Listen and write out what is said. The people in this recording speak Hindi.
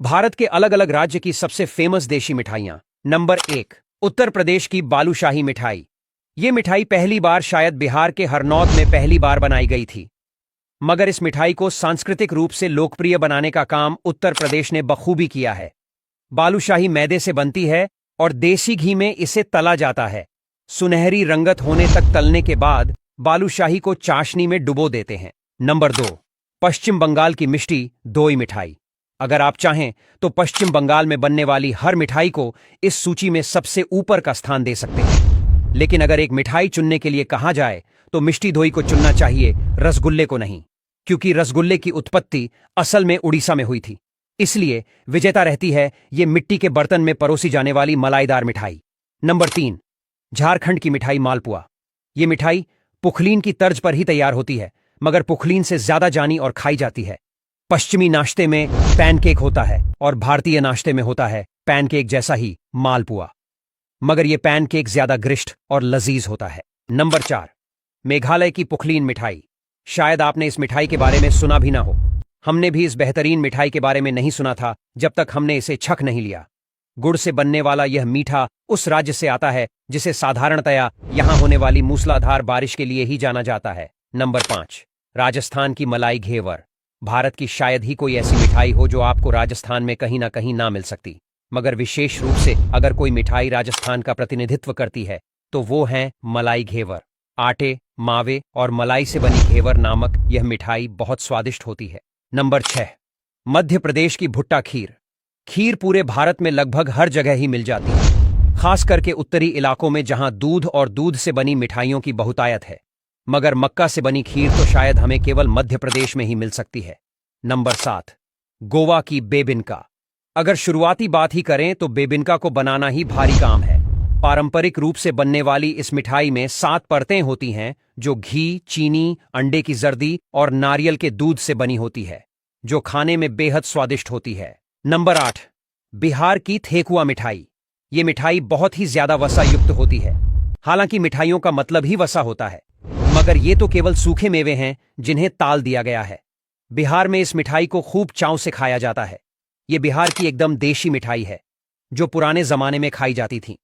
भारत के अलग अलग राज्य की सबसे फेमस देशी मिठाइयां। नंबर 1, उत्तर प्रदेश की बालूशाही मिठाई। ये मिठाई पहली बार शायद बिहार के हरनौत में पहली बार बनाई गई थी, मगर इस मिठाई को सांस्कृतिक रूप से लोकप्रिय बनाने का काम उत्तर प्रदेश ने बखूबी किया है। बालूशाही मैदे से बनती है और देसी घी में इसे तला जाता है। सुनहरी रंगत होने तक तलने के बाद बालूशाही को चाशनी में डुबो देते हैं। नंबर 2, पश्चिम बंगाल की मिष्टी दोई मिठाई। अगर आप चाहें तो पश्चिम बंगाल में बनने वाली हर मिठाई को इस सूची में सबसे ऊपर का स्थान दे सकते हैं, लेकिन अगर एक मिठाई चुनने के लिए कहा जाए तो मिष्टी दोई को चुनना चाहिए, रसगुल्ले को नहीं, क्योंकि रसगुल्ले की उत्पत्ति असल में उड़ीसा में हुई थी। इसलिए विजेता रहती है ये मिट्टी के बर्तन में परोसी जाने वाली मलाईदार मिठाई। नंबर 3, झारखंड की मिठाई मालपुआ। ये मिठाई पुखलीन की तर्ज पर ही तैयार होती है, मगर पुखलीन से ज्यादा जानी और खाई जाती है। पश्चिमी नाश्ते में पैनकेक होता है और भारतीय नाश्ते में होता है पैनकेक जैसा ही मालपुआ, मगर यह पैनकेक ज्यादा ग्रिष्ट और लजीज होता है। नंबर 4, मेघालय की पुखलीन मिठाई। शायद आपने इस मिठाई के बारे में सुना भी ना हो। हमने भी इस बेहतरीन मिठाई के बारे में नहीं सुना था जब तक हमने इसे छक नहीं लिया। गुड़ से बनने वाला यह मीठा उस राज्य से आता है जिसे साधारणतया यहां होने वाली मूसलाधार बारिश के लिए ही जाना जाता है। नंबर 5, राजस्थान की मलाई घेवर। भारत की शायद ही कोई ऐसी मिठाई हो जो आपको राजस्थान में कहीं ना कहीं ना मिल सकती, मगर विशेष रूप से अगर कोई मिठाई राजस्थान का प्रतिनिधित्व करती है तो वो है मलाई घेवर। आटे, मावे और मलाई से बनी घेवर नामक यह मिठाई बहुत स्वादिष्ट होती है। नंबर 6, मध्य प्रदेश की भुट्टा खीर। खीर पूरे भारत में लगभग हर जगह ही मिल जाती है, खास करके उत्तरी इलाकों में जहां दूध और दूध से बनी मिठाइयों की बहुतायत है, मगर मक्का से बनी खीर तो शायद हमें केवल मध्य प्रदेश में ही मिल सकती है। नंबर 7, गोवा की बेबिनका। अगर शुरुआती बात ही करें तो बेबिनका को बनाना ही भारी काम है। पारंपरिक रूप से बनने वाली इस मिठाई में 7 परतें होती हैं जो घी, चीनी, अंडे की जर्दी और नारियल के दूध से बनी होती है, जो खाने में बेहद स्वादिष्ट होती है। नंबर 8, बिहार की ठेकुआ मिठाई। ये मिठाई बहुत ही ज्यादा वसा युक्त होती है। हालांकि मिठाइयों का मतलब ही वसा होता है, मगर ये तो केवल सूखे मेवे हैं जिन्हें ताल दिया गया है। बिहार में इस मिठाई को खूब चाव से खाया जाता है। ये बिहार की एकदम देशी मिठाई है जो पुराने जमाने में खाई जाती थी।